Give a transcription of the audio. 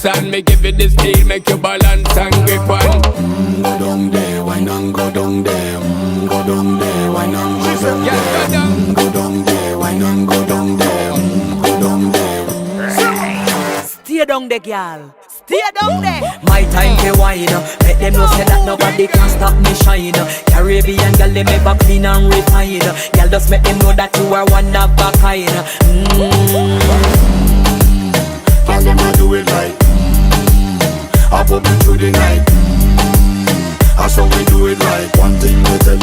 and me give it the steel, make you balance and grip on. Go down there, why not go down there? Go down there, why not go down there? Go down there, why not go down there? Go down there. Stay down there, girl. Stay down there. My time to wine. Let them know say that nobody can stop me shine. Caribbean girl, they make up clean and refine. Girl, just make them know that you are one of a kind. Girl, them a do it right. I pop it through the night. That's how we do it right. One thing we tell